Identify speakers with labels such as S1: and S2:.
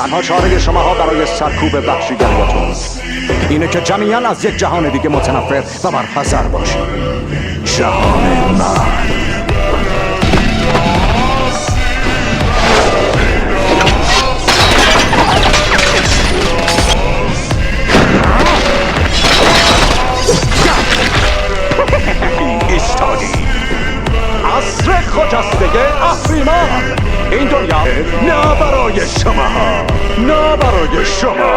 S1: تنها چاره شماها برای سرکوب وحشیگریتون اینه که جمیعاً از یک جهان دیگه متنفر و برحذر باشید. جهان من. ایستادی عصر خجسته اهریمن. این دنیا نه برای شما، نه برای شما.